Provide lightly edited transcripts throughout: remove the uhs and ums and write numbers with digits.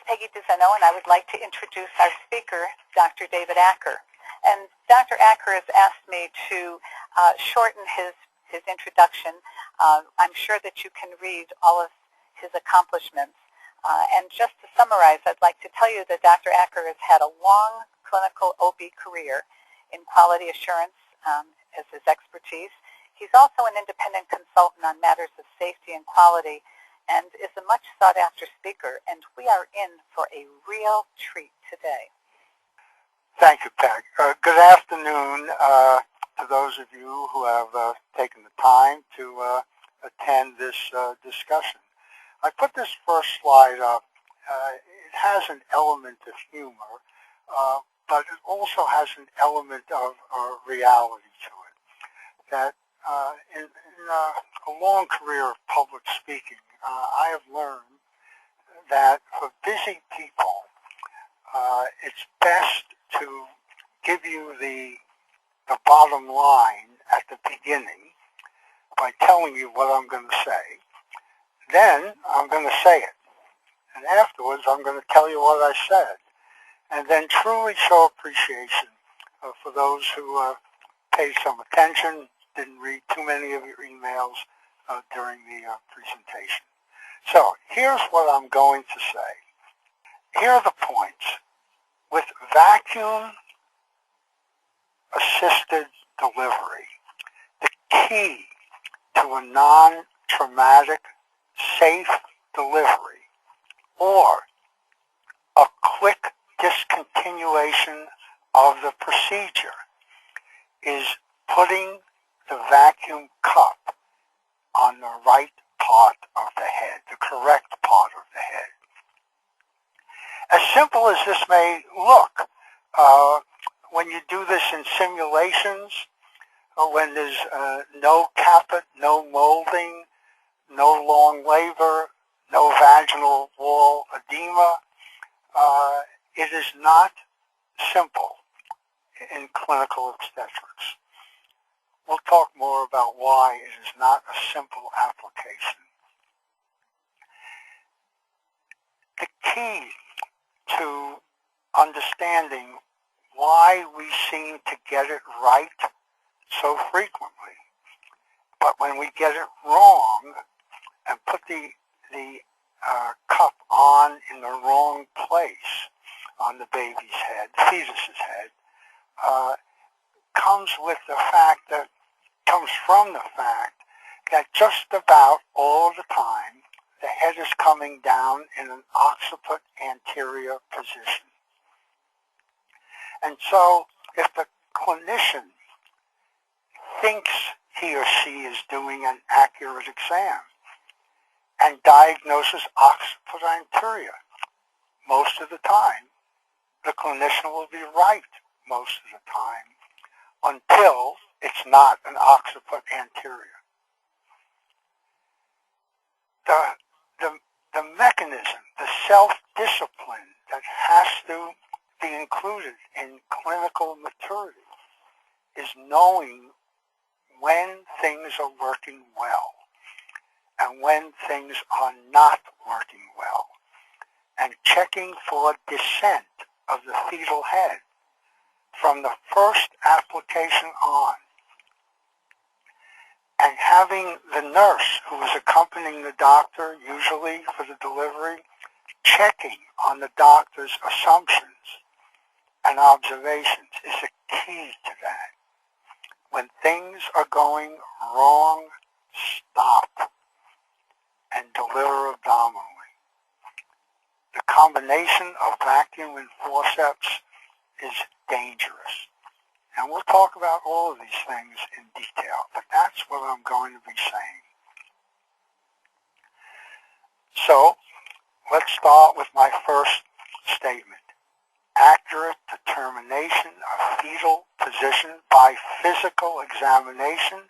is Peggy DeZeno, and I would like to introduce our speaker, Dr. David Acker. And Dr. Acker has asked me to shorten his introduction. I'm sure that you can read all of his accomplishments. And just to summarize, I'd like to tell you that Dr. Acker has had a long clinical OB career in quality assurance as his expertise. He's also an independent consultant on matters of safety and quality and is a much sought-after speaker, and we are in for a real treat today. Thank you, Peg. Good afternoon to those of you who have taken the time to attend this discussion. I put this first slide up. It has an element of humor, but it also has an element of reality to it. That in a long career of public speaking, I have learned that for busy people, it's best to give you the bottom line at the beginning by telling you what I'm going to say. Then I'm going to say it. And afterwards, I'm going to tell you what I said. And then truly show appreciation for those who paid some attention, didn't read too many of your emails during the presentation. So here's what I'm going to say. Here are the points. With vacuum-assisted delivery, the key to a non-traumatic, safe delivery, or a quick discontinuation of the procedure, is putting the vacuum cup on the right part of the head, the correct part of the head. As simple as this may look, when you do this in simulations, when there's no caput, no molding, no long labor, no vaginal wall edema, it is not simple in clinical obstetrics. We'll talk more about why it is not a simple application. The key to understanding why we seem to get it right so frequently, but when we get it wrong and put the cup on in the wrong place on the baby's head, the fetus's head, comes from the fact that just about all the time the head is coming down in an occiput anterior position. And so if the clinician thinks he or she is doing an accurate exam and diagnoses occiput anterior, most of the time the clinician will be right most of the time until it's not an occiput anterior. The mechanism, the self-discipline that has to be included in clinical maturity is knowing when things are working well and when things are not working well, and checking for descent of the fetal head from the first application on, and having the nurse who is accompanying the doctor, usually for the delivery, checking on the doctor's assumptions and observations is a key to that. When things are going wrong, stop and deliver abdominally. The combination of vacuum and forceps is dangerous. And we'll talk about all of these things in detail, but that's what I'm going to be saying. So, let's start with my first statement. Accurate determination of fetal position by physical examination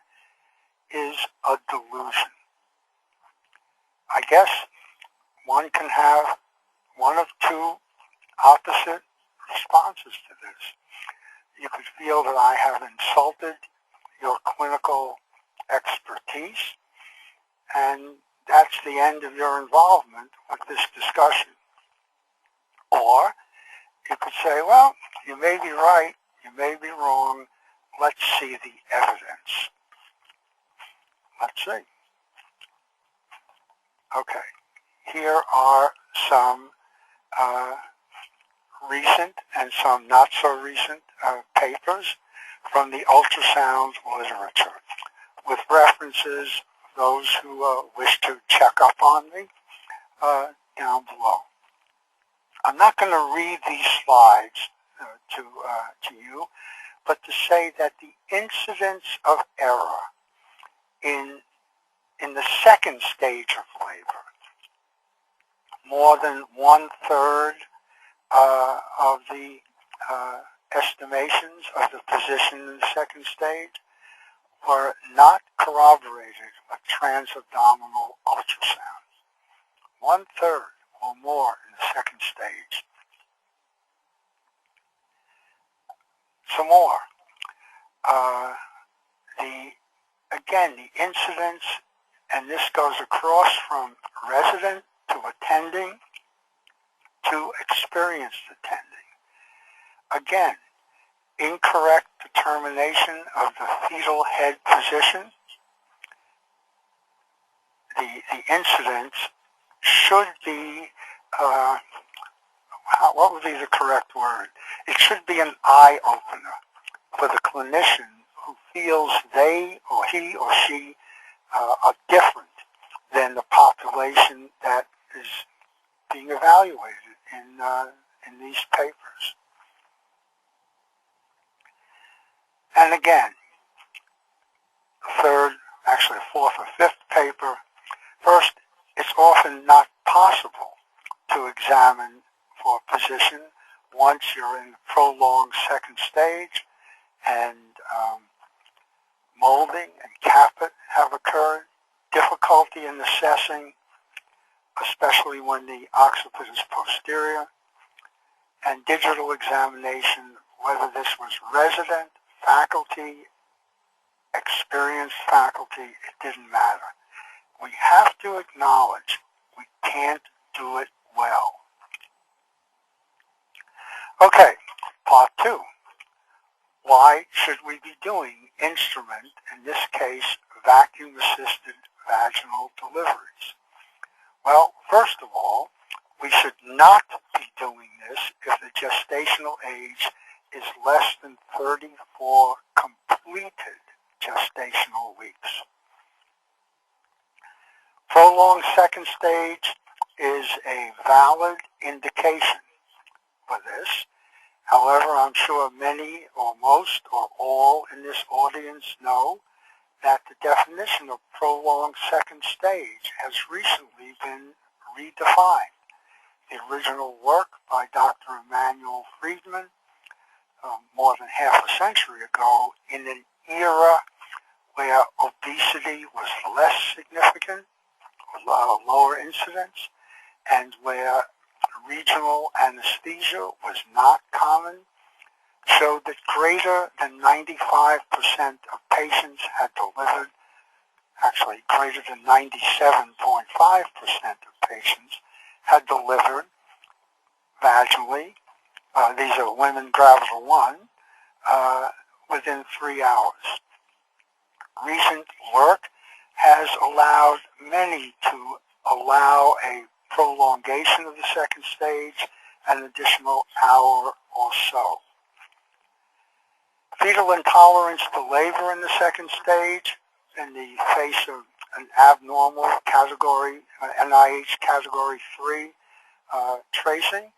is a delusion. I guess one can have one of two opposite responses to this. You could feel that I have insulted your clinical expertise, and that's the end of your involvement with this discussion. Or you could say, well, you may be right, you may be wrong, let's see the evidence. Let's see. Okay, here are some recent and some not so recent papers from the ultrasound literature with references, those who wish to check up on me down below. I'm not going to read these slides to you, but to say that the incidence of error in the second stage of labor, more than 1/3 of the estimations of the physician in the second stage were not corroborated with transabdominal ultrasound. 1/3 or more in the second stage. Some more. Again, the incidence, and this goes across from resident to attending to experienced attending. Again, incorrect determination of the fetal head position. The incidence should be, what would be the correct word? It should be an eye-opener for the clinician who feels they or he or she are different than the population that is being evaluated in these papers. And again, third, actually fourth or fifth paper, first, it's often not possible to examine for position once you're in prolonged second stage and molding and caput have occurred, difficulty in assessing, especially when the occiput is posterior, and digital examination, whether this was resident, faculty, experienced faculty, it didn't matter. We have to acknowledge we can't do it well. Okay, part 2. Why should we be doing instrument, in this case, vacuum-assisted vaginal deliveries? Well, first of all, we should not be doing this if the gestational age is less than 34 completed gestational weeks. Prolonged second stage is a valid indication for this. However, I'm sure many or most or all in this audience know that the definition of prolonged second stage has recently been redefined. The original work by Dr. Emanuel Friedman, more than half a century ago, in an era where obesity was less significant, lower incidence, and where regional anesthesia was not common, showed that greater than 95% of patients had delivered, actually greater than 97.5% of patients had delivered vaginally, these are women gravital 1, within 3 hours. Recent work has allowed many to allow a prolongation of the second stage an additional hour or so. Fetal intolerance to labor in the second stage in the face of an abnormal category, NIH category 3 tracing,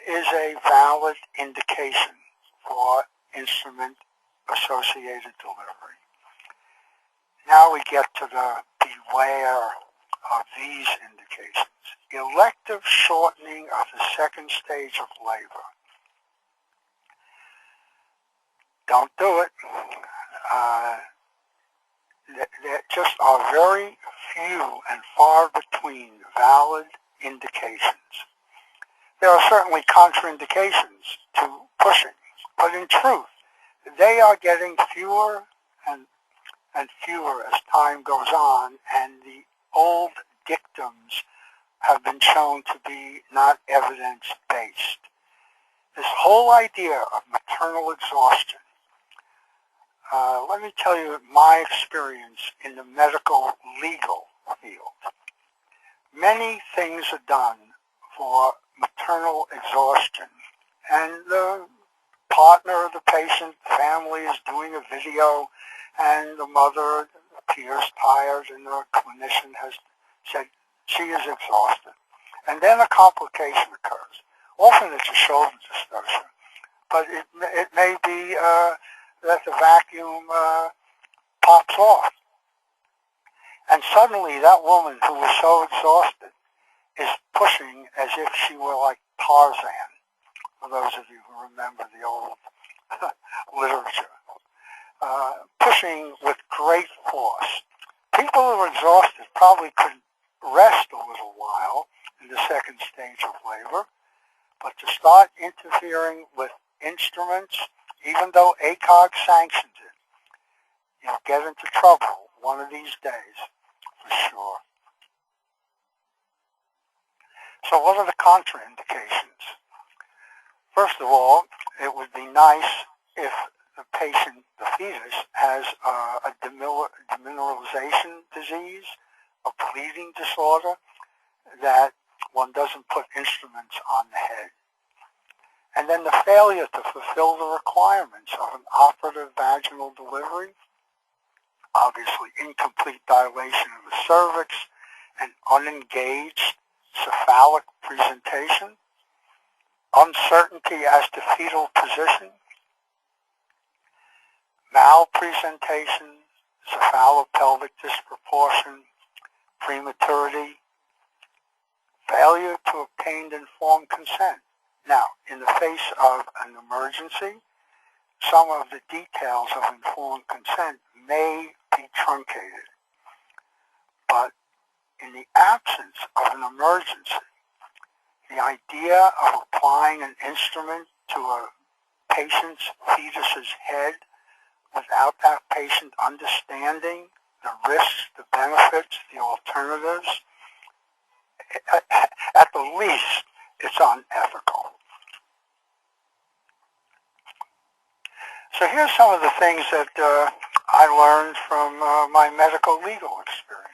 is a valid indication for instrument-associated delivery. Now we get to the beware of these indications. Elective shortening of the second stage of labor. Don't do it. There just are very few and far between valid indications. There are certainly contraindications to pushing, but in truth, they are getting fewer and fewer as time goes on, and the old dictums have been shown to be not evidence-based. This whole idea of maternal exhaustion, let me tell you my experience in the medical legal field. Many things are done for maternal exhaustion, and the partner of the patient, family, is doing a video, and the mother appears tired, and the clinician has said she is exhausted. And then a complication occurs. Often it's a shoulder dystocia, but it may be that the vacuum pops off. And suddenly that woman who was so exhausted is pushing as if she were like Tarzan, for those of you who remember the old literature. Pushing with great force. People who are exhausted probably could rest a little while in the second stage of labor, but to start interfering with instruments, even though ACOG sanctions it, you'll get into trouble one of these days, for sure. So what are the contraindications? First of all, it would be nice if the patient, the fetus, has a demineralization disease, a bleeding disorder, that one doesn't put instruments on the head. And then the failure to fulfill the requirements of an operative vaginal delivery, obviously incomplete dilation of the cervix, an unengaged cephalic presentation, uncertainty as to fetal position, malpresentation, cephalopelvic disproportion, prematurity, failure to obtain informed consent. Now, in the face of an emergency, some of the details of informed consent may be truncated. But in the absence of an emergency, the idea of applying an instrument to a patient's fetus's head without that patient understanding the risks, the benefits, the alternatives, at the least, it's unethical. So here's some of the things that I learned from my medical legal experience.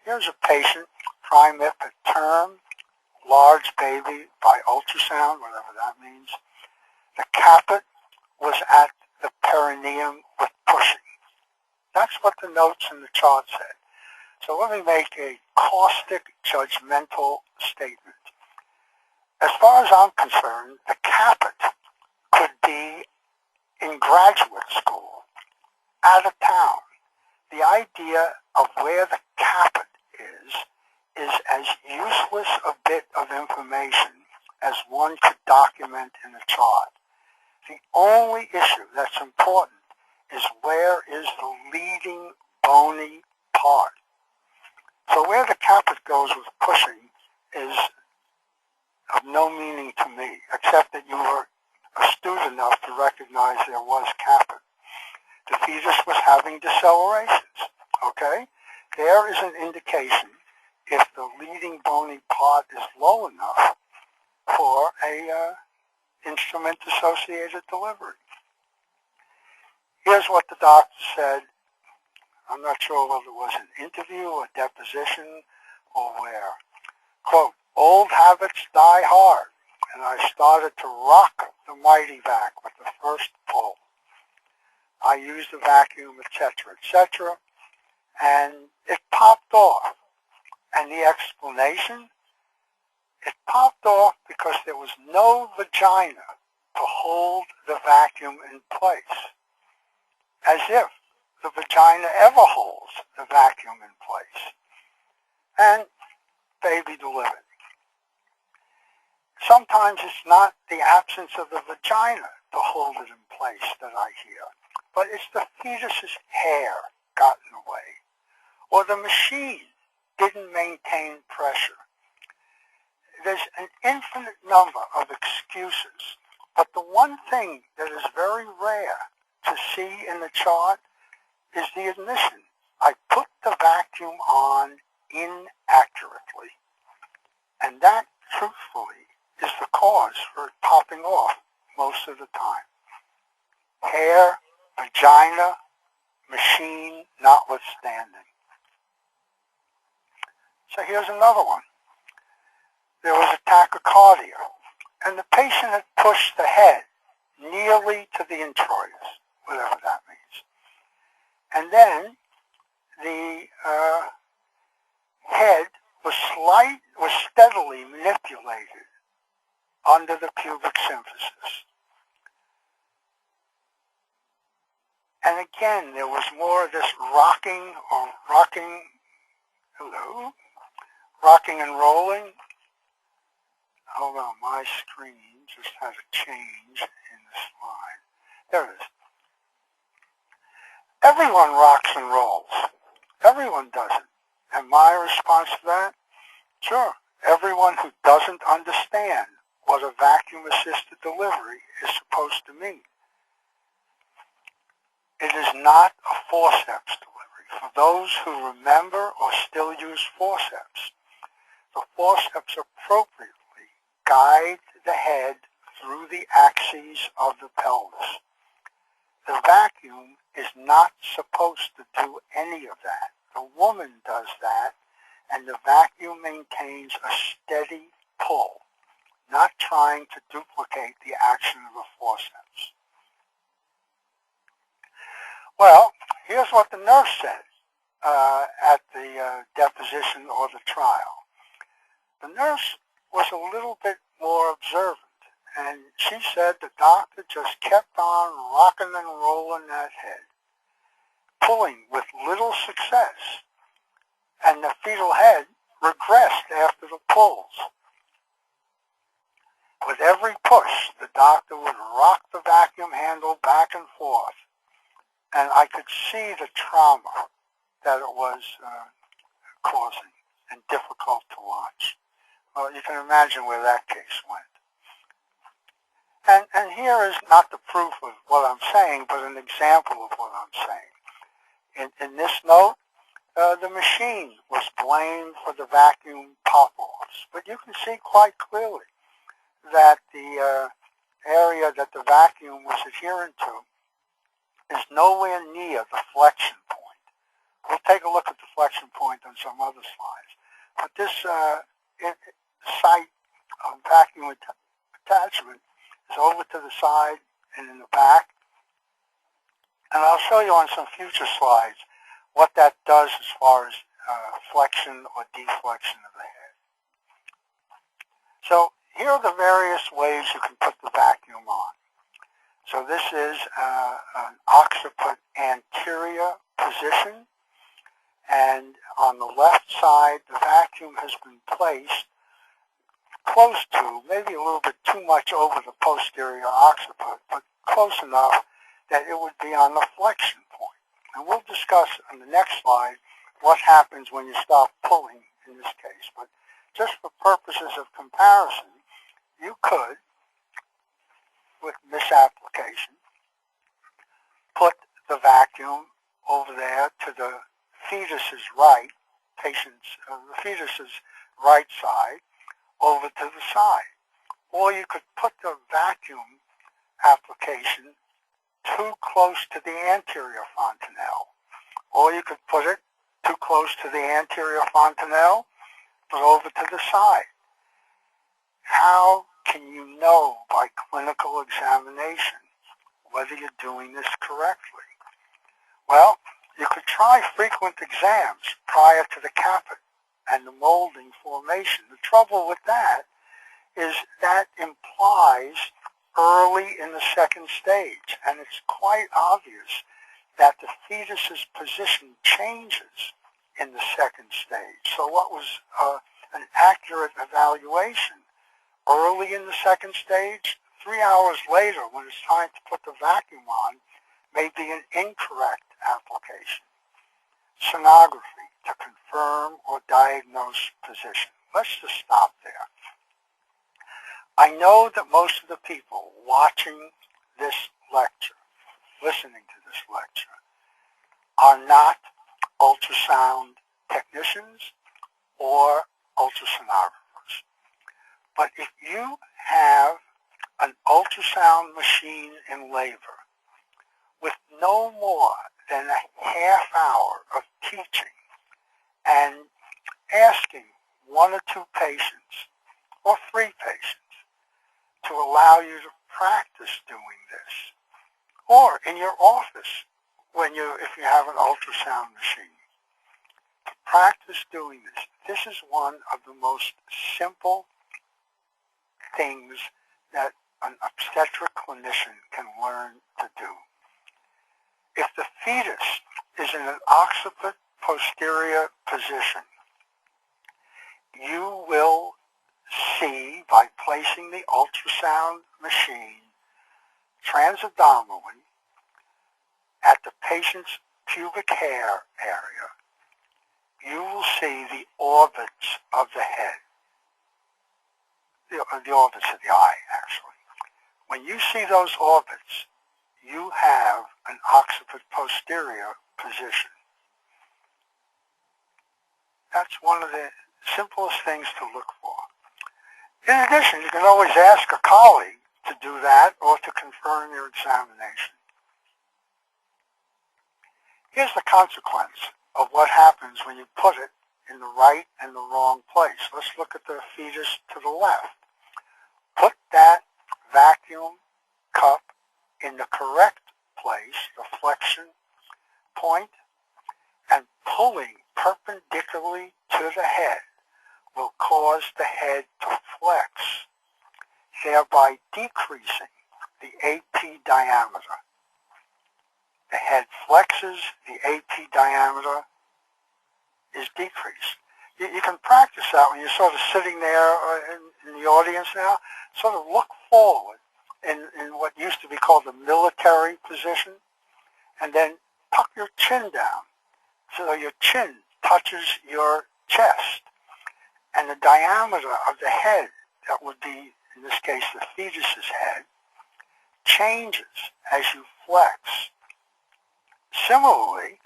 Here's a patient, trimip at term, large baby by ultrasound, whatever that means. The caput was at the perineum with pushing. That's what the notes in the chart said. So let me make a caustic, judgmental statement. As far as I'm concerned, the caput could be in graduate school, out of town. The idea of where the caput is as useless a bit of information as one could document in a chart. The only issue that's important is where is the leading bony part. So where the caput goes with pushing is of no meaning to me, except that you were astute enough to recognize there was caput. The fetus was having decelerations, okay? There is an indication if the leading bony part is low enough for a instrument-associated delivery. Here's what the doctor said. I'm not sure whether it was an interview or deposition or where. Quote, "Old habits die hard, and I started to rock the mighty vac with the first pull. I used the vacuum, etc., etc., and it popped off. And the explanation? It popped off because there was no vagina to hold the vacuum in place, as if the vagina ever holds the vacuum in place. And baby delivered. Sometimes it's not the absence of the vagina to hold it in place that I hear, but it's the fetus's hair got in the way, or the machine didn't maintain pressure. There's an infinite number of excuses, but the one thing that is very rare to see in the chart is the admission. I put the vacuum on inaccurately. And that, truthfully, is the cause for it popping off most of the time. Hair, vagina, machine notwithstanding. So here's another one. There was a tachycardia, and the patient had pushed the head nearly to the introitus, whatever that means. And then the head was steadily manipulated under the pubic symphysis. And again, there was more of this rocking and rolling. Hold on, my screen just has a change in the slide. There it is. Everyone rocks and rolls. Everyone does it. And my response to that? Sure. Everyone who doesn't understand what a vacuum-assisted delivery is supposed to mean. It is not a forceps delivery. For those who remember or still use forceps, the forceps appropriately guide the head through the axes of the pelvis. The vacuum is not supposed to do any of that. The woman does that, and the vacuum maintains a steady pull, not trying to duplicate the action of a forceps. Well, here's what the nurse said at the deposition or the trial. The nurse was a little bit more observant, and she said the doctor just kept on rocking and rolling that head, pulling with little success, and the fetal head regressed after the pulls. With every push, the doctor would rock the vacuum handle back and forth, and I could see the trauma that it was causing and difficult to watch. Well, you can imagine where that case went. And here is not the proof of what I'm saying, but an example of what I'm saying. In this note, the machine was blamed for the vacuum pop-offs, but you can see quite clearly that the area that the vacuum was adherent to is nowhere near the flexion point. We'll take a look at the flexion point on some other slides. But this site of vacuum attachment is over to the side and in the back. And I'll show you on some future slides what that does as far as flexion or deflection of the head. So here are the various ways you can put the vacuum on. So this is an occiput anterior position, and on the left side the vacuum has been placed close to, maybe a little bit too much over the posterior occiput, but close enough that it would be on the flexion point. And we'll discuss on the next slide what happens when you stop pulling in this case. But just for purposes of comparison, you could, with misapplication, put the vacuum over there to the fetus's right, the fetus's right side, over to the side. Or you could put the vacuum application too close to the anterior fontanelle. Or you could put it too close to the anterior fontanelle, but over to the side. How can you know by clinical examination whether you're doing this correctly? Well, you could try frequent exams prior to the caput and the molding formation. The trouble with that is that implies early in the second stage, and it's quite obvious that the fetus's position changes in the second stage. So what was an accurate evaluation early in the second stage, 3 hours later when it's time to put the vacuum on, may be an incorrect application. Sonography to confirm or diagnose position. Let's just stop there. I know that most of the people watching this lecture, listening to this lecture, are not ultrasound technicians or ultrasonographers. But if you have an ultrasound machine in labor with no more than a half hour of teaching and asking one or two patients or three patients to allow you to practice doing this, or in your office if you have an ultrasound machine, to practice doing this. This is one of the most simple things that an obstetric clinician can learn to do. If the fetus is in an occiput posterior position, you will see, by placing the ultrasound machine transabdominally at the patient's pubic hair area, you will see the orbits of the head, the orbits of the eye, actually. When you see those orbits, you have an occiput posterior position. That's one of the simplest things to look for. In addition, you can always ask a colleague to do that or to confirm your examination. Here's the consequence of what happens when you put it in the right and the wrong place. Let's look at the fetus to the left. Put that vacuum cup in the correct place, the flexion point, and pulling perpendicularly to the head will cause the head to flex, thereby decreasing the AP diameter. The head flexes, the AP diameter is decreased. You can practice that when you're sort of sitting there in the audience now. Sort of look forward in what used to be called the military position, and then tuck your chin down so your chin touches your chest. And the diameter of the head, that would be, in this case, the fetus's head, changes as you flex. Similarly,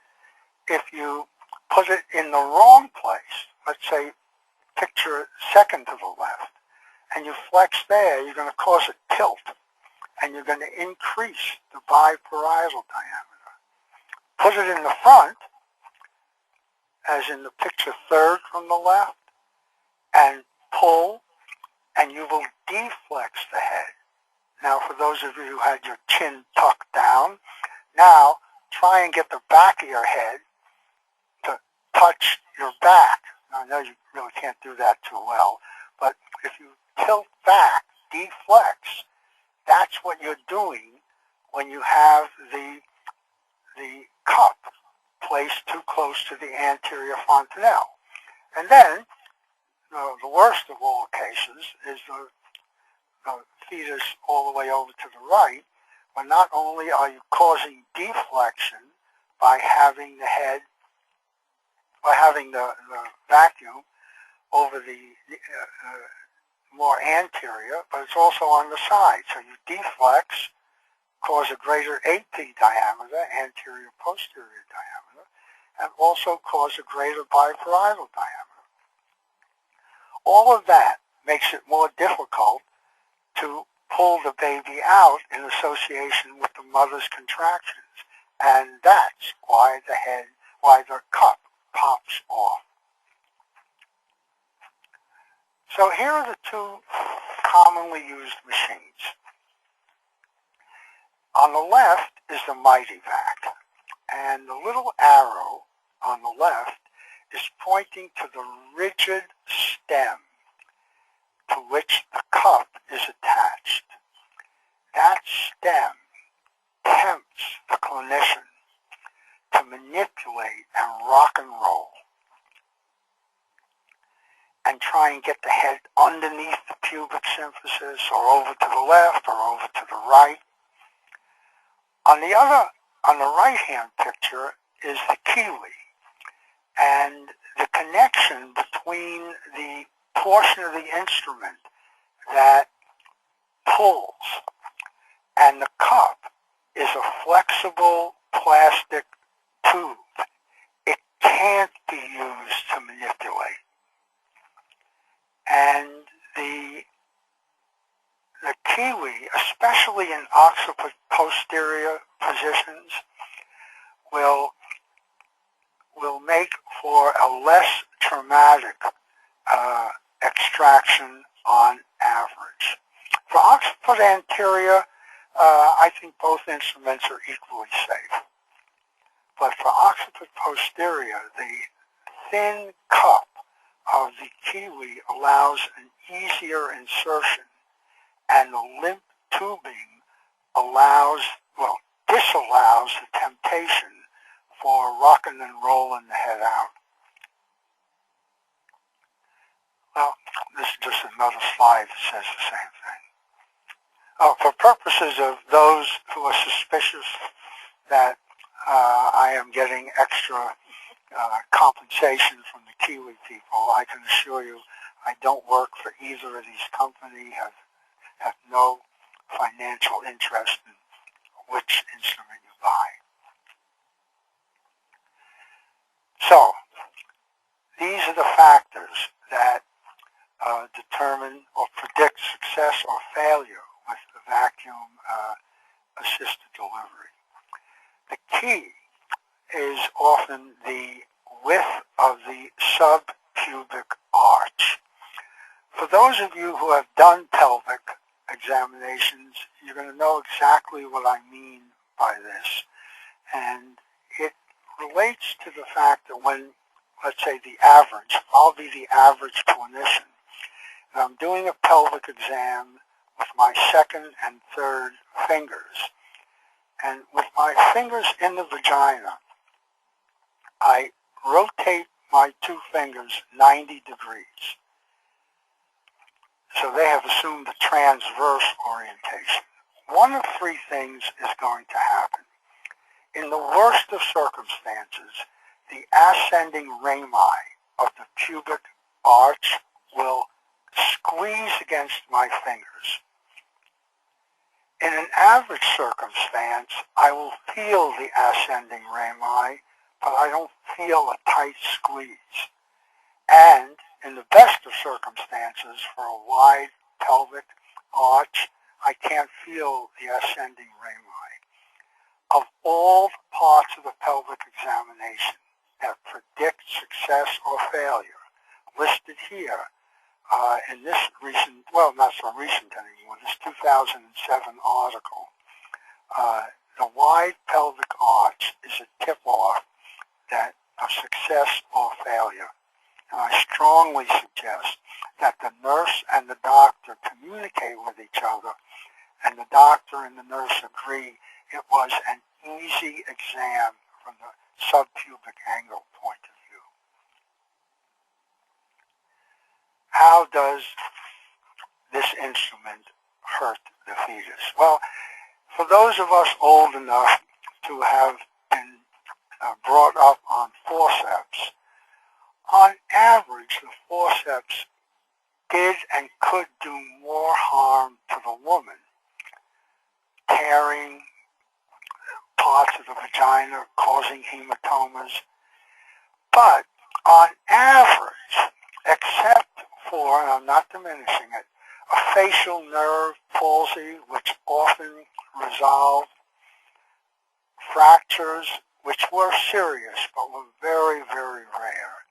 if you put it in the wrong place, let's say picture second to the left, and you flex there, you're going to cause a tilt, and you're going to increase the biparietal diameter. Put it in the front, as in the picture third from the left, and pull, and you will deflex the head. Now, for those of you who had your chin tucked down, now try and get the back of your head to touch your back. Now, I know you really can't do that too well, but if you tilt back, deflex, that's what you're doing when you have the cup placed too close to the anterior fontanelle. And then, the worst of all cases is the fetus all the way over to the right, where not only are you causing deflection by having the head, by having the vacuum over the more anterior, but it's also on the side. So you deflex, cause a greater AP diameter, anterior-posterior diameter, and also cause a greater biparietal diameter. All of that makes it more difficult to pull the baby out in association with the mother's contractions, and that's why the cup pops off. So here are the two commonly used machines. On the left is the MightyVac, and the little arrow on the left is pointing to the rigid stem to which the cup is attached. That stem tempts the clinician to manipulate and rock and roll and try and get the head underneath the pubic symphysis or over to the left or over to the right. On the right-hand picture is the Kiwi, and the connection between the portion of the instrument that pulls and the cup is a flexible plastic tube. It can't be used to manipulate. And the Kiwi, especially in occiput posterior positions, will make for a less traumatic extraction on average. For occiput anterior, I think both instruments are equally safe. But for occiput posterior, the thin cup of the Kiwi allows an easier insertion, and the limp tubing disallows the temptation for Rockin and Rollin the head out. Well, this is just another slide that says the same thing. For purposes of those who are suspicious that I am getting extra compensation from the Kiwi people, I can assure you I don't work for either of these companies, have no financial interest in which instrument you buy. So, these are the factors that determine or predict success or failure with the vacuum-assisted delivery. The key is often the width of the subpubic arch. For those of you who have done pelvic examinations, you're going to know exactly what I mean by this. And it relates to the fact that when, let's say, the average, I'll be the average clinician, and I'm doing a pelvic exam with my second and third fingers, and with my fingers in the vagina, I rotate my two fingers 90 degrees. So they have assumed a transverse orientation. One of three things is going to happen. In the worst of circumstances, the ascending rami of the pubic arch will squeeze against my fingers. In an average circumstance, I will feel the ascending rami, but I don't feel a tight squeeze. And in the best of circumstances, for a wide pelvic arch, I can't feel the ascending rami. Of all the parts of the pelvic examination that predict success or failure, listed here in this recent, well, not so recent anymore, this 2007 article, the wide pelvic arch is a tip-off of success or failure. And I strongly suggest that the nurse and the doctor communicate with each other, and the doctor and the nurse agree it was an easy exam from the subpubic angle point of view. How does this instrument hurt the fetus? Well, for those of us old enough to have been brought up on forceps, on average, the forceps did and could do more harm to the woman, tearing parts of the vagina, causing hematomas. But on average, except for, and I'm not diminishing it, a facial nerve palsy, which often resolved, fractures, which were serious but were very, very rare,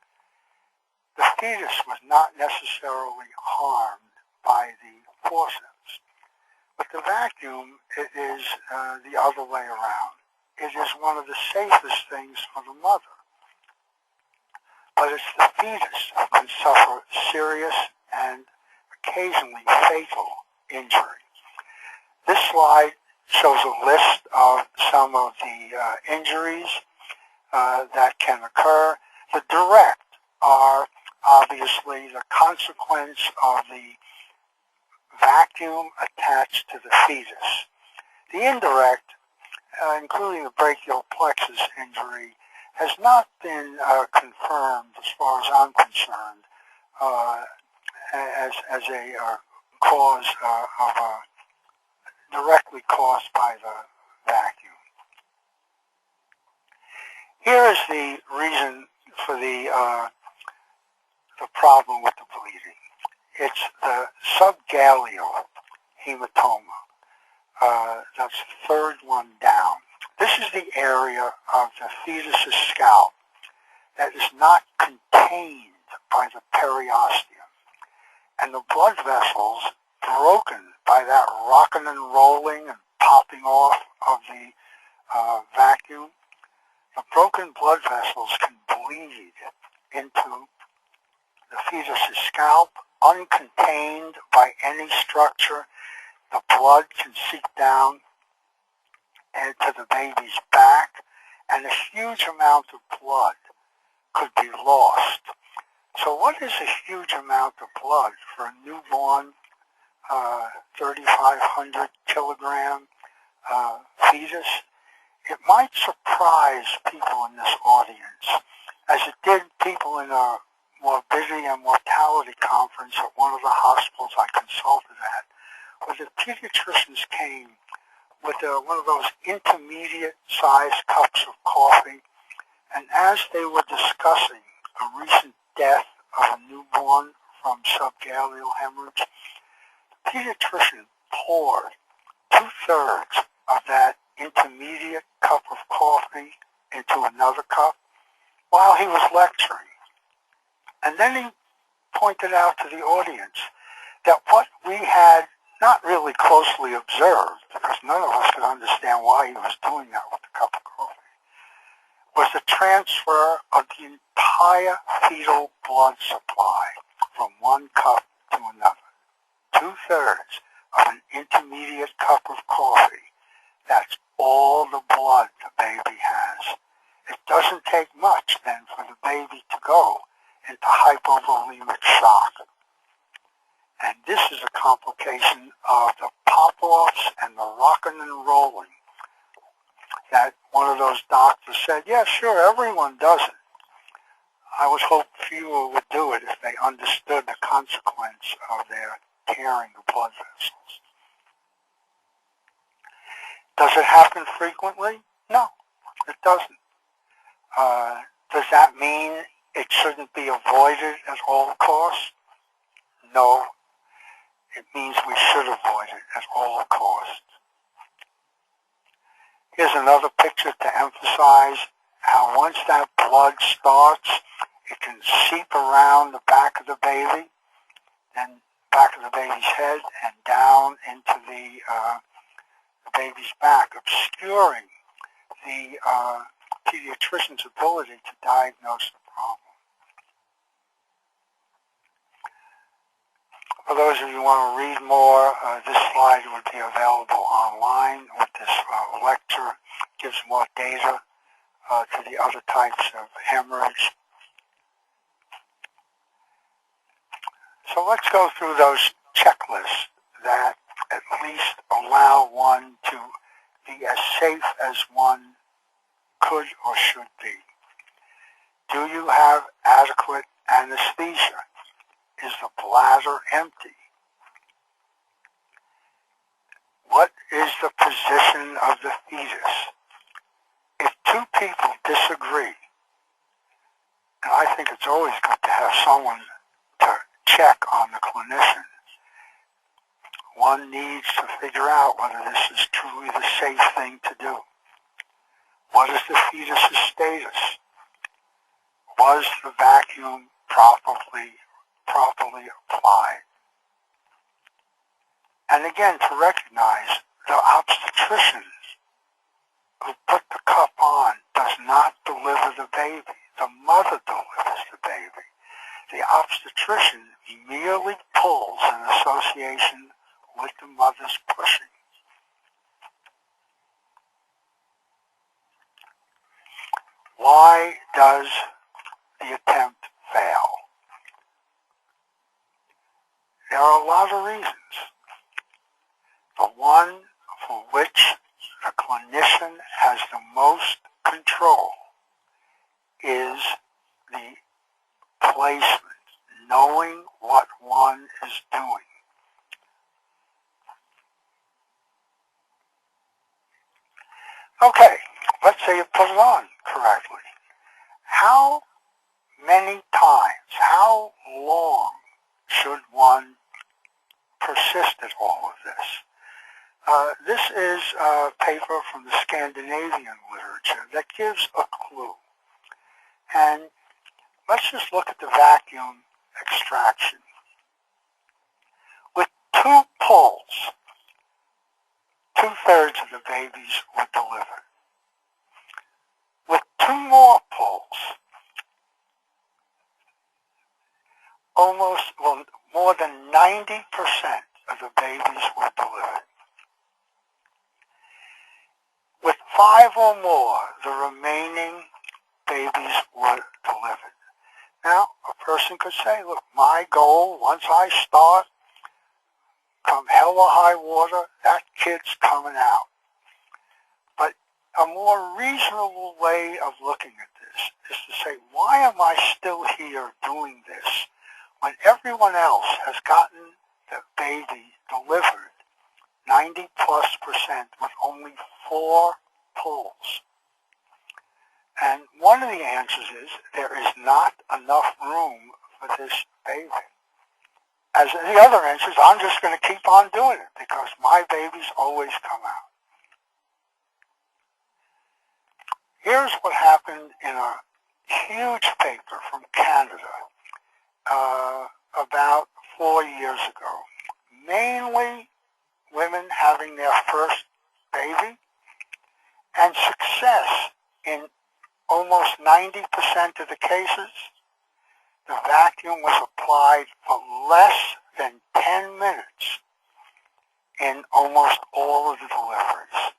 the fetus was not necessarily harmed by the forceps. With the vacuum, it is the other way around. It is one of the safest things for the mother. But it's the fetus who can suffer serious and occasionally fatal injury. This slide shows a list of some of the injuries that can occur. The direct are obviously the consequence of the vacuum attached to the fetus. The indirect, including the brachial plexus injury, has not been confirmed, as far as I'm concerned, as a cause directly caused by the vacuum. Here is the reason for the problem with the bleeding. It's the Sub-Galeal hematoma. That's the third one down. This is the area of the fetus's scalp that is not contained by the periosteum. And the blood vessels broken by that rocking and rolling and popping off of the vacuum, the broken blood vessels can bleed into the fetus's scalp, uncontained by any structure. The blood can seep down into the baby's back, and a huge amount of blood could be lost. So what is a huge amount of blood for a newborn 3,500 kilogram fetus? It might surprise people in this audience, as it did people in a morbidity and mortality conference at one of the hospitals I consulted at, where the pediatricians came with one of those intermediate-sized cups of coffee, and as they were discussing a recent death of a newborn from Sub-Galeal Hemorrhage, the pediatrician poured 2/3 of that intermediate cup of coffee into another cup while he was lecturing. And then he pointed out to the audience that what we had not really closely observed, because none of us could understand why he was doing that with the cup of coffee, was the transfer of the entire fetal blood supply from one cup to another. 2/3 of an intermediate cup of coffee. That's all the blood the baby has. It doesn't take much then for the baby to go into hypovolemic shock. And this is a complication of the pop-offs and the rocking and rolling that one of those doctors said, yeah, sure, everyone does it. I would hope fewer would do it if they understood the consequence of their tearing the blood vessels. Does it happen frequently? No, it doesn't. Does that mean it shouldn't be avoided at all costs? No, it means we should avoid it at all costs. Here's another picture to emphasize how once that blood starts, it can seep around the back of the baby, and back of the baby's head, and down into the baby's back, obscuring the pediatrician's ability to diagnose the problem. For those of you who want to read more, this slide would be available online with this lecture. It gives more data to the other types of hemorrhage. So let's go through those checklists that at least allow one to be as safe as one could or should be. Do you have adequate anesthesia? Is the bladder empty? What is the position of the fetus? If two people disagree, and I think it's always good to have someone to check on the clinician, one needs to figure out whether this is truly the safe thing to do. What is the fetus's status? Was the vacuum properly applied? And again, to recognize the obstetrician who put the cup on does not deliver the baby. The mother delivers the baby. The obstetrician merely pulls in association with the mother's pushing. Why does the attempt fail? There are a lot of reasons. The one for which the clinician has the most control is the placement, knowing what one is doing. Okay, let's say you put it on correctly. How many times, how long should one persist at all of this? from the Scandinavian literature that gives a clue. And let's just look at the vacuum extraction. With 2 pulls, 2/3 of the babies were delivered. With 2 more pulls, more than 90% of the babies were delivered. With 5 or more, the remaining babies were delivered. Now, a person could say, look, my goal, once I start, come hell or high water, that kid's coming out. But a more reasonable way of looking at this is to say, why am I still here doing this when everyone else has gotten the baby delivered 90+% with only 4 pulls? And one of the answers is there is not enough room for this baby. As the other answer is, I'm just going to keep on doing it because my babies always come out. Here's what happened in a huge paper from Canada about 4 years ago. Mainly women having their first baby, and success in almost 90% of the cases. The vacuum was applied for less than 10 minutes in almost all of the deliveries.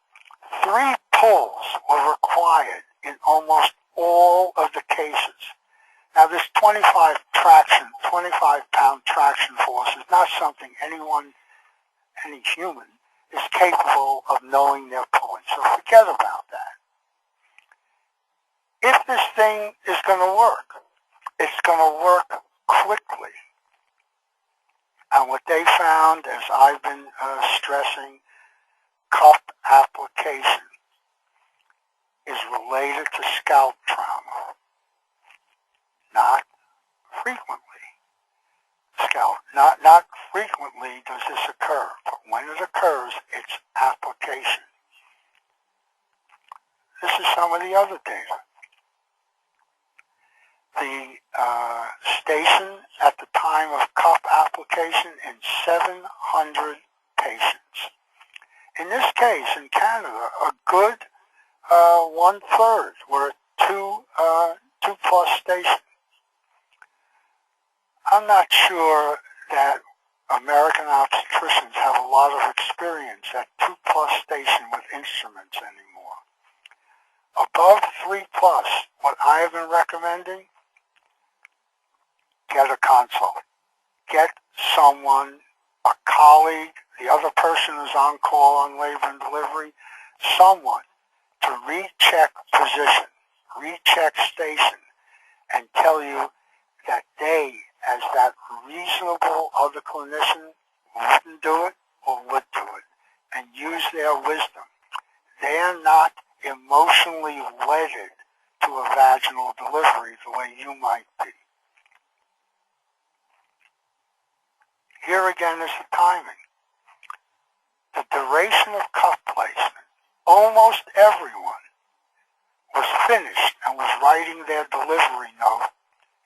3 pulls were required in almost all of the cases. Now this 25-pound traction force is not something any human is capable of knowing they're pulling, so forget about that. If this thing is going to work, it's going to work quickly. And what they found, as I've been stressing, cup application is related to scalp trauma. Not frequently. Not frequently does this occur, but when it occurs, it's application. This is some of the other data. The station at the time of cup application in 700 patients. In this case, in Canada, a good 1/3 were at 2+ station. I'm not sure that American obstetricians have a lot of experience at 2+ station with instruments anymore. Above 3+, what I have been recommending, get a consult. Get someone, a colleague, the other person who's on call on labor and delivery, someone to recheck position, recheck station, and tell you that they, as that reasonable other clinician, wouldn't do it or would do it, and use their wisdom. They are not emotionally wedded to a vaginal delivery the way you might be. Here again is the timing. The duration of cup placement, almost everyone was finished and was writing their delivery note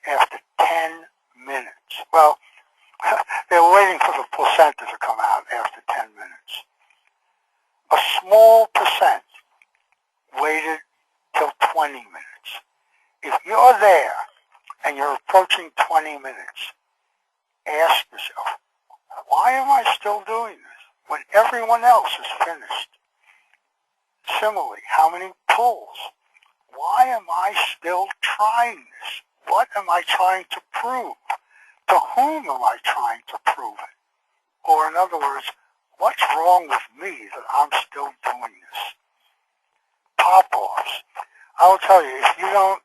after 10 minutes. Well, they were waiting for the placenta to come out after 10 minutes. A small percent waited till 20 minutes. If you're there and you're approaching 20 minutes, ask yourself, why am I still doing this when everyone else is finished? Similarly, how many pulls? Why am I still trying this? What am I trying to prove? To whom am I trying to prove it? Or in other words, what's wrong with me that I'm still doing this? Pop-offs. I will tell you, if you don't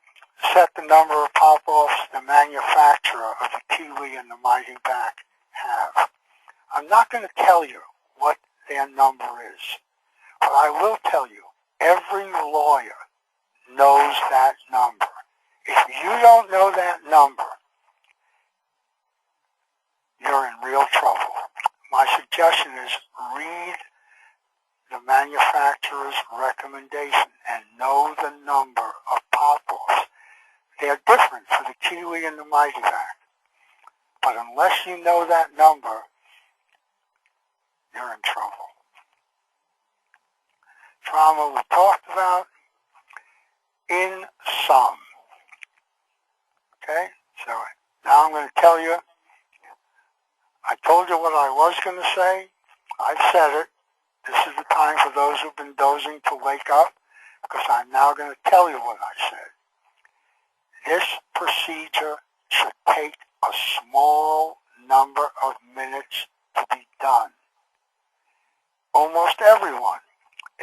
set the number of pop-offs the manufacturer of the Kiwi and the Mighty Back have, I'm not going to tell you what their number is, but I will tell you, every lawyer knows that number. If you don't know that number, you're in real trouble. My suggestion is read the manufacturer's recommendation and know the number of pop-offs. They're different for the Kiwi and the Mightyvac. But unless you know that number, you're in trouble. Trauma we talked about. In sum. Okay? So now I'm going to tell you, I told you what I was going to say. I've said it. This is the time for those who've been dozing to wake up, because I'm now going to tell you what I said. This procedure should take a small number of minutes to be done. Almost everyone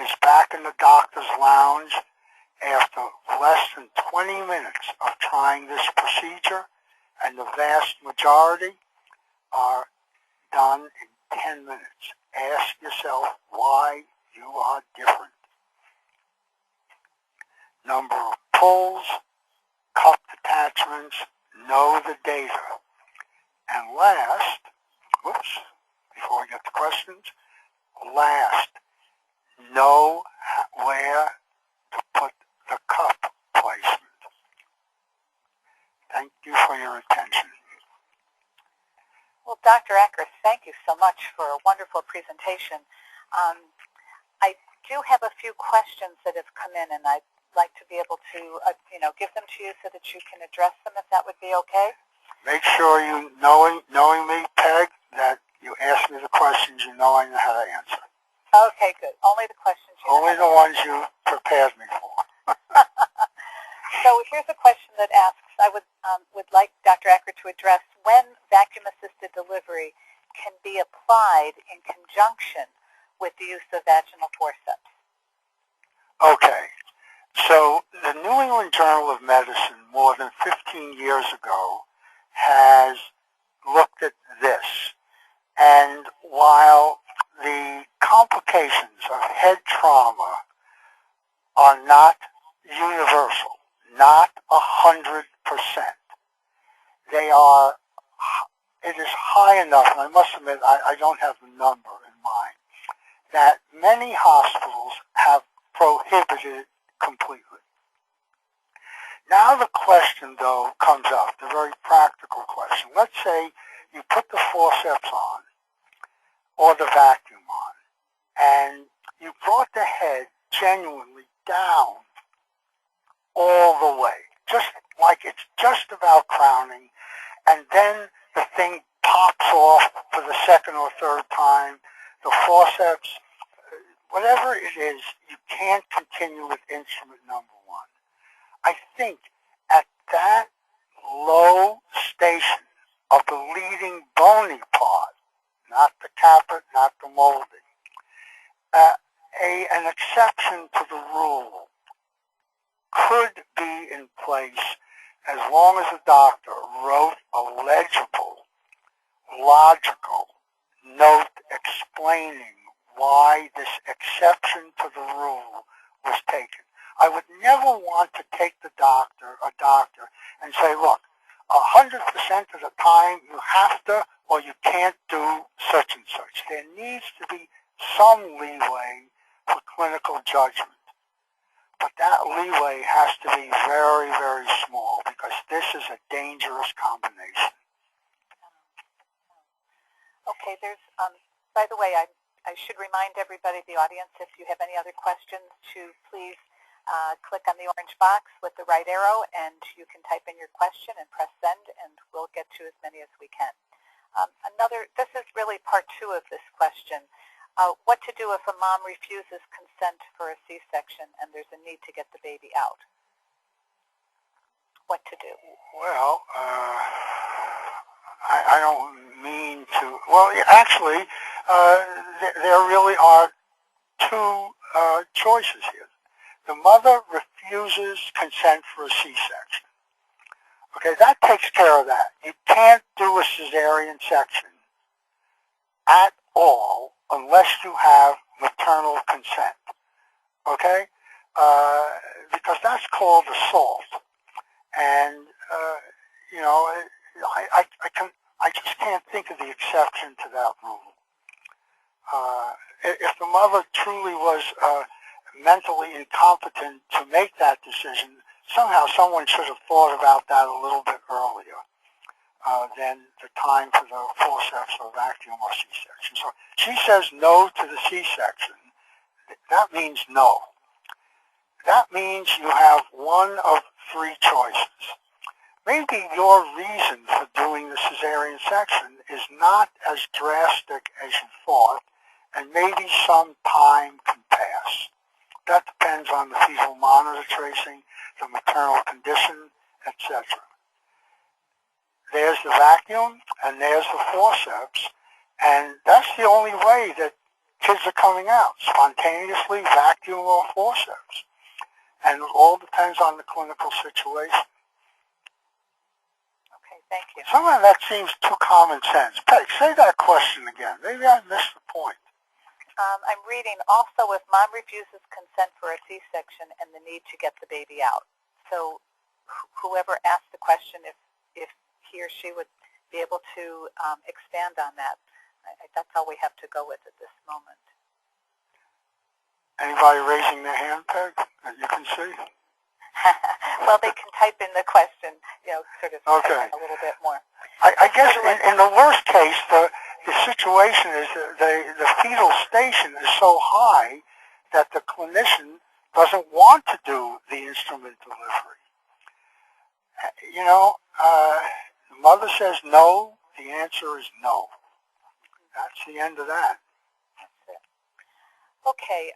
is back in the doctor's lounge after less than 20 minutes of trying this procedure, and the vast majority are done in 10 minutes. Ask yourself why you are different. Number of pulls, cup detachments, know the data. And last, before we get to questions, last, know where to put the cup placement. Thank you for your attention. Well, Dr. Acker, thank you so much for a wonderful presentation. I do have a few questions that have come in, and I'd like to be able to, give them to you so that you can address them, if that would be okay. Make sure you, knowing me, Peg, that you ask me the questions you know I know how to answer. Okay, good. Only the questions you Only the ones you prepared me for. So here's a question that asks, I would like Dr. Acker to address when vacuum-assisted delivery can be applied in conjunction with the use of vaginal forceps. Okay. So the New England Journal of Medicine, more than 15 years ago, has looked at this. And while the complications of head trauma are not universal, not 100%, it is high enough, and I must admit I don't have the number in mind, that many hospitals have prohibited it completely. Now the question, though, comes up, the very practical question. Let's say you put the forceps on, or the vacuum on, and you brought the head genuinely down all the way, just like it's just about crowning, and then the thing pops off for the second or third time. The forceps, whatever it is, you can't continue with instrument number one. I think at that low station of the leading bony part, not the caput, not the molding, an exception to the rule could be in place as long as the doctor wrote a legible, logical note explaining why this exception to the rule was taken. I would never want to take a doctor, and say, look, 100% of the time you have to or you can't do such and such. There needs to be some leeway for clinical judgment. But that leeway has to be very, very small, because this is a dangerous combination. Okay, by the way, I should remind everybody, the audience, if you have any other questions, to please click on the orange box with the right arrow, and you can type in your question and press send, and we'll get to as many as we can. This is really part two of this question. What to do if a mom refuses consent for a C-section and there's a need to get the baby out? What to do? Well, I don't mean to. Well, actually, there really are two choices here. The mother refuses consent for a C-section. Okay, that takes care of that. You can't do a cesarean section at all unless you have maternal consent. Okay, because that's called assault, and I just can't think of the exception to that rule. if the mother truly was mentally incompetent to make that decision, somehow someone should have thought about that a little bit earlier than the time for the forceps or vacuum or C-section. So she says no to the C-section. That means no. That means you have one of three choices. Maybe your reason for doing the cesarean section is not as drastic as you thought, and maybe some time can pass. That depends on the fetal monitor tracing, the maternal condition, etc. There's the vacuum, and there's the forceps, and that's the only way that kids are coming out, spontaneously, vacuum, or forceps. And it all depends on the clinical situation. Okay, thank you. Somehow that seems too common sense. Peg, say that question again. Maybe I missed the point. I'm reading, also if mom refuses consent for a C-section and the need to get the baby out. So whoever asked the question, if he or she would be able to expand on that, that's all we have to go with at this moment. Anybody raising their hand, Peg, that you can see? Well, they can type in the question, sort of okay. a little bit more. I guess in the worst case, the situation is the fetal station is so high that the clinician doesn't want to do the instrument delivery. The mother says no, the answer is no. That's the end of that. That's it. Okay,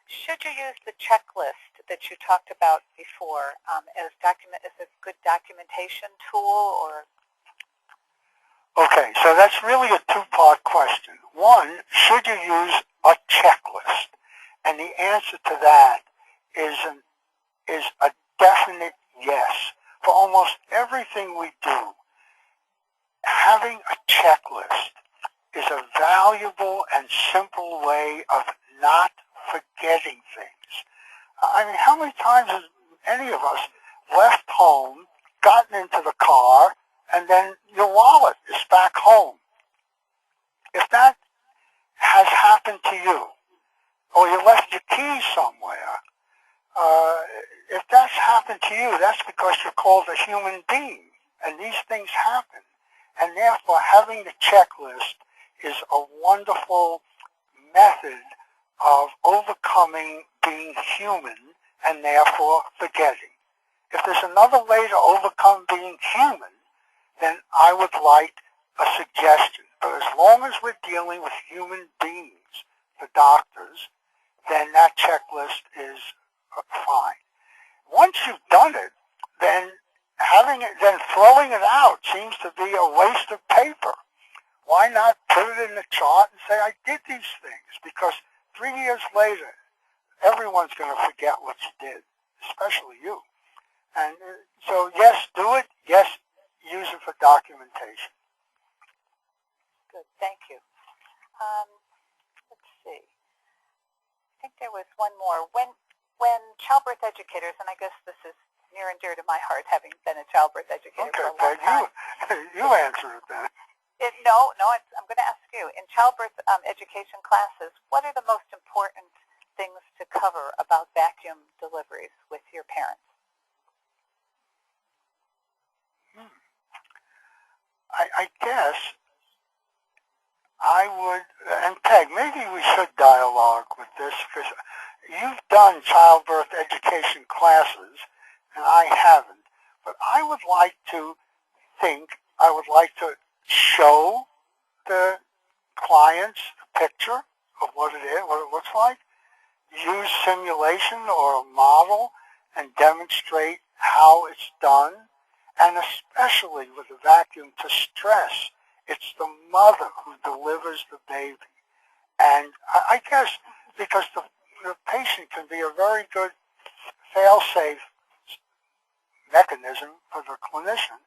should you use the checklist that you talked about before as a good documentation tool, or? Okay, so that's really a two-part question. One, should you use a checklist? And the answer to that is a definite yes. For almost everything we do, having a checklist is a valuable and simple way of not forgetting things. I mean, how many times has any of us left home, gotten into the car, and then your wallet is back home? If that has happened to you, or you left your keys somewhere, if that's happened to you, that's because you're called a human being, and these things happen. And therefore, having the checklist is a wonderful method of overcoming being human and therefore forgetting. If there's another way to overcome being human, then I would like a suggestion. But as long as we're dealing with human beings, the doctors, then that checklist is fine. Once you've done it, then throwing it out seems to be a waste of paper. Why not put it in the chart and say, I did these things? Because 3 years later, everyone's going to forget what you did, especially you. And so, yes, do it. Yes, use it for documentation. Good, thank you. Let's see. I think there was one more. When childbirth educators, and I guess this is near and dear to my heart, having been a childbirth educator for a long time. You answer it then. No, I'm going to ask you. In childbirth education classes, what are the most important things to cover about vacuum deliveries with your parents? I guess I would, and Peg, maybe we should dialogue with this, because you've done childbirth education classes, and I haven't. But I would like to show the clients a picture of what it is, what it looks like, use simulation or a model and demonstrate how it's done, and especially with the vacuum, to stress it's the mother who delivers the baby. And I guess because the patient can be a very good fail-safe mechanism for the clinician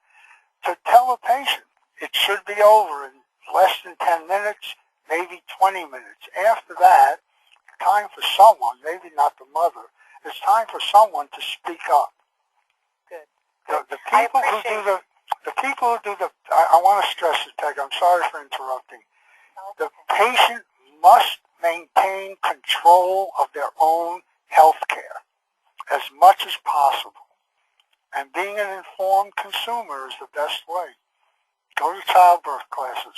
to tell the patient it should be over in less than 10 minutes, maybe 20 minutes. After that, time for someone, maybe not the mother, it's time for someone to speak up. Good. The people who do the, I want to stress this, Peg, I'm sorry for interrupting. The patient must maintain control of their own health care as much as possible. And being an informed consumer is the best way. Go to childbirth classes.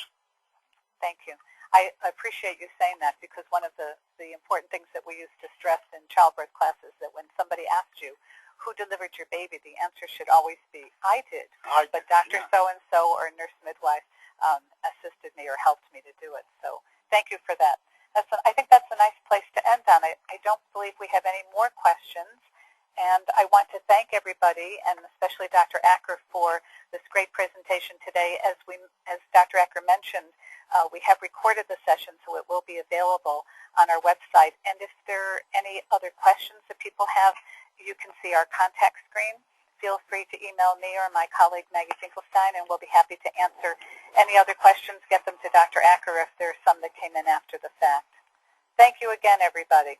Thank you. I appreciate you saying that, because one of the important things that we used to stress in childbirth classes, that when somebody asks you, who delivered your baby, the answer should always be, I did. But Dr. Yeah. So-and-so or nurse midwife assisted me or helped me to do it. So thank you for that. I think that's a nice place to end on. I don't believe we have any more questions. And I want to thank everybody, and especially Dr. Acker, for this great presentation today. As Dr. Acker mentioned, we have recorded the session, so it will be available on our website. And if there are any other questions that people have, you can see our contact screen. Feel free to email me or my colleague Maggie Finkelstein, and we'll be happy to answer any other questions, get them to Dr. Acker if there's some that came in after the fact. Thank you again, everybody.